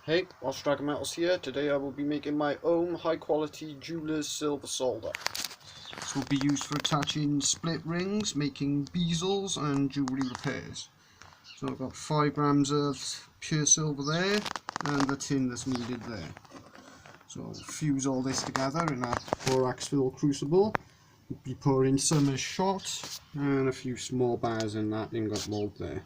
Hey, Welsh Dragon Metals here. Today I will be making my own high quality jeweler's silver solder. This will be used for attaching split rings, making bezels and jewellery repairs. So I've got 5 grams of pure silver there and the tin that's needed there. So I'll fuse all this together in a borax filled crucible. We'll be pouring some as shot and a few small bars in that ingot mould there.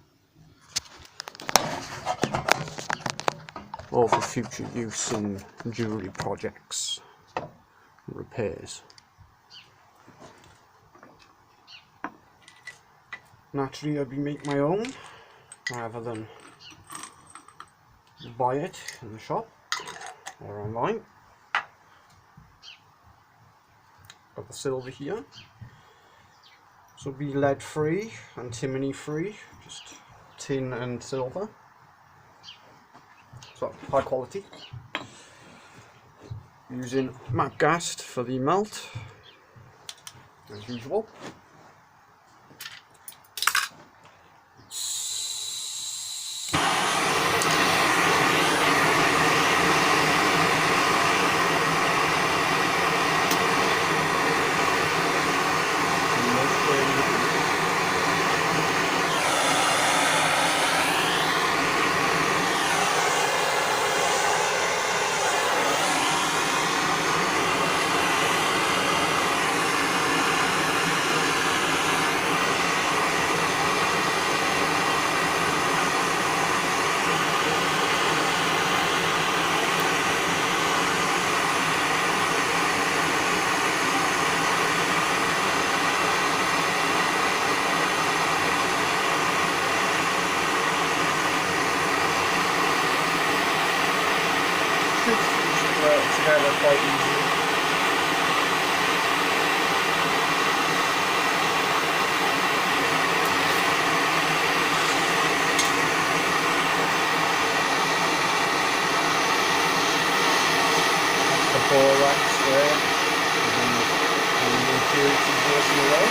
All for future use in jewellery projects and repairs. Naturally I'll be making my own rather than buy it in the shop or online. Got the silver here. So it'll be lead free, antimony free, just tin and silver. So high quality. Using matte gas for the melt, as usual. Together quite easily. The borax there, and the impurities washing away.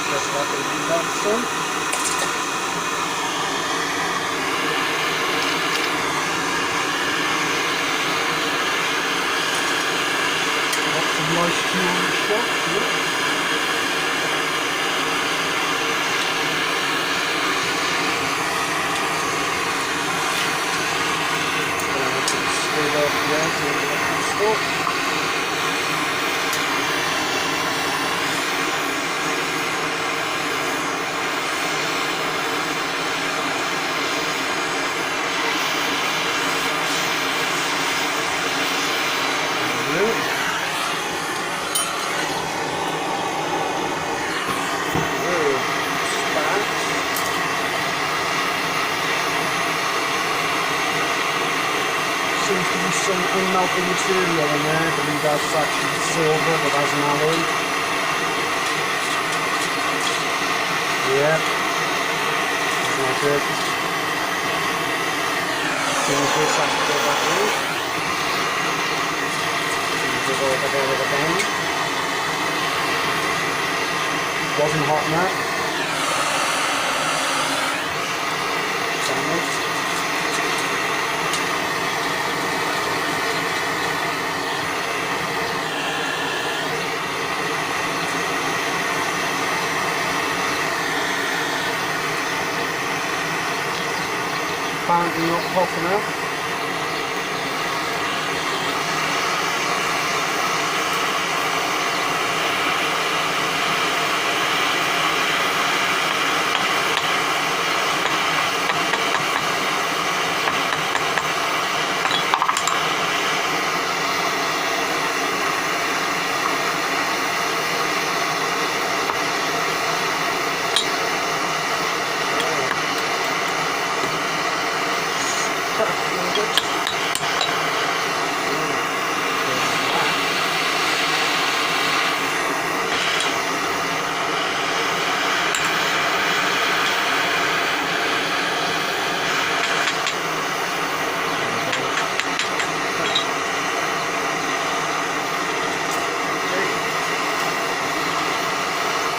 Just like a reduction. Lots of nice jewelry shots here. Straight off the edge of the store. Seems to be some unmelted material in there. I believe that's actually silver, but as an alloy. Yep. There's no surface. Change this after the battery. Change it over there with a bend. Wasn't hot enough. Damage. Apparently not hot enough.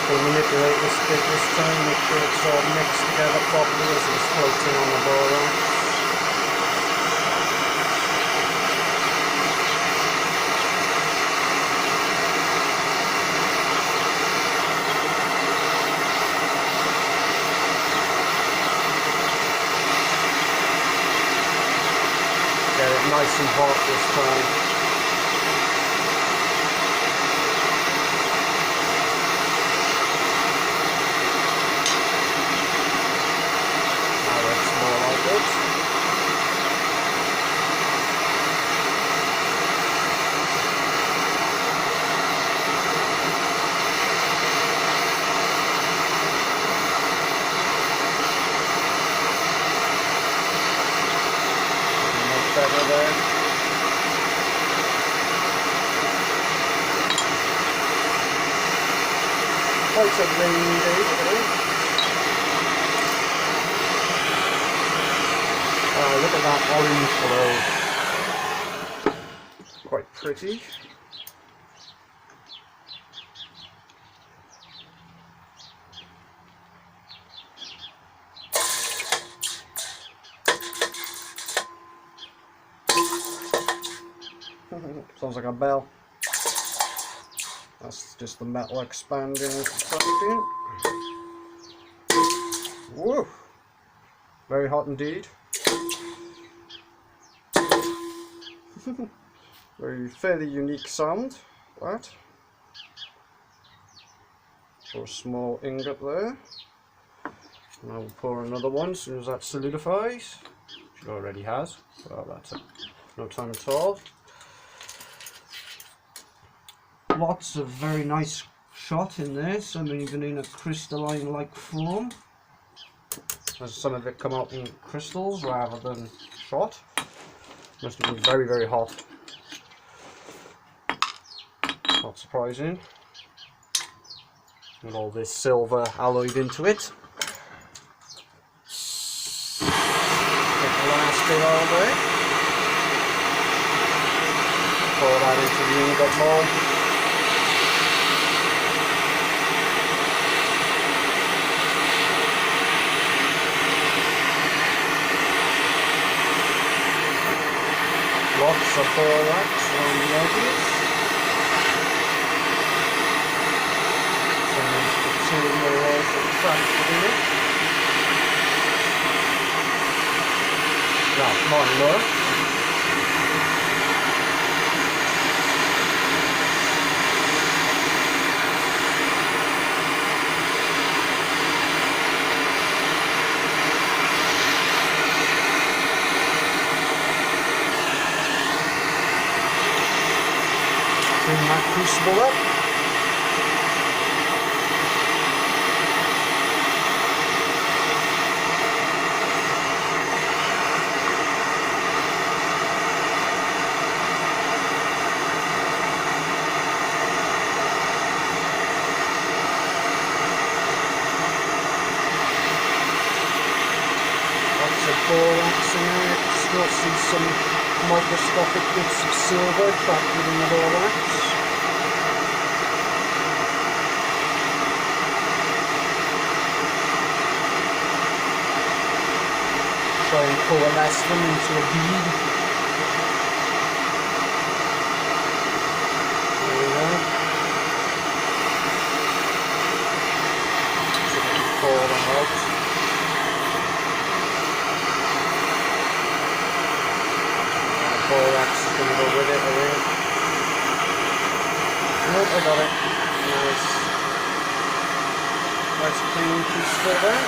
Manipulate this bit this time, make sure it's all mixed together properly as it's floating on the borax. Get it nice and hot this time. Better there. Quite a rainy day today. Look at that orange glow. Quite pretty. Sounds like a bell. That's just the metal expanding something. Whoa! Very hot indeed. Very fairly unique sound, that. For a small ingot there. And I will pour another one as soon as that solidifies. Which it already has. Well, that's it. No time at all. Lots of very nice shot in there, some even in a crystalline like form. As some of it come out in crystals rather than shot. Must have been very, very hot. Not surprising. With all this silver alloyed into it. Get the last bit all there. Pour that into the ingot mold. Lots of borax on the edges. Some material also trapped in it. Now, mine look. Bring that crucible up. borax in there. You can still see some microscopic bits of silver trapped within the borax. Try and coalesce them into a bead. There we go. So we can pour them out. And the borax is going to go with it, I think. Nope, I got it. Nice. Nice clean piece for that.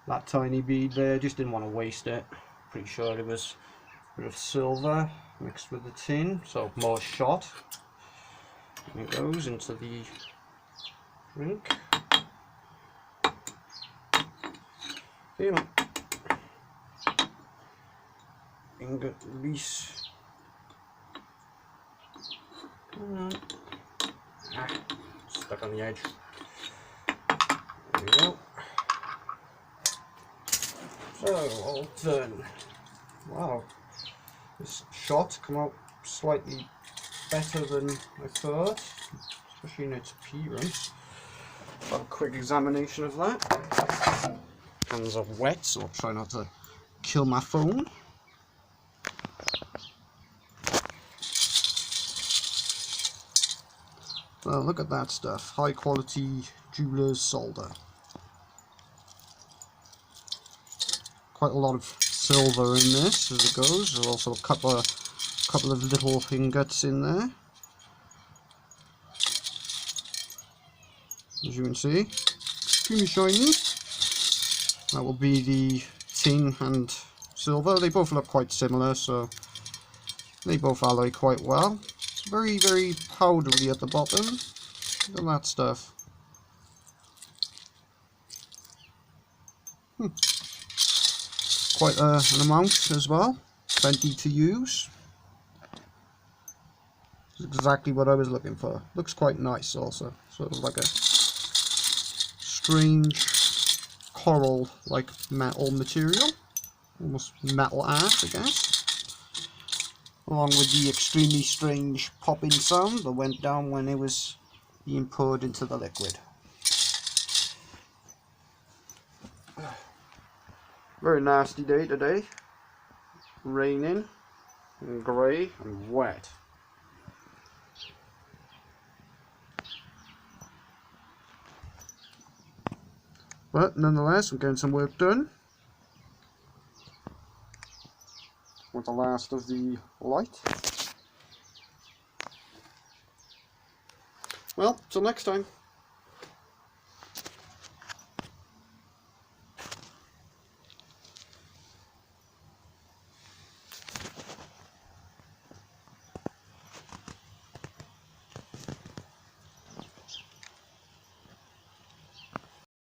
That tiny bead there, just didn't want to waste it. Pretty sure it was a bit of silver mixed with the tin, so more shot. And it goes into the drink. You know, ingot release. Stuck on the edge. There we go. So, all done. Wow, this shot come out slightly better than I thought, especially in its appearance. Have a quick examination of that. Hands are wet, so I'll try not to kill my phone. Well, look at that stuff. High quality jeweller's solder. Quite a lot of silver in this as it goes. There's also a couple of little ingots in there, as you can see. Extremely shiny. That will be the tin and silver. They both look quite similar, so they both alloy quite well. It's very, very powdery at the bottom. Look at that stuff. Quite an amount as well, plenty to use. It's exactly what I was looking for. Looks quite nice also, sort of like a strange coral like metal material, almost metal art I guess, along with the extremely strange popping sound that went down when it was being poured into the liquid. Very nasty day today, raining and grey and wet. But nonetheless, we're getting some work done with the last of the light. Well, till next time.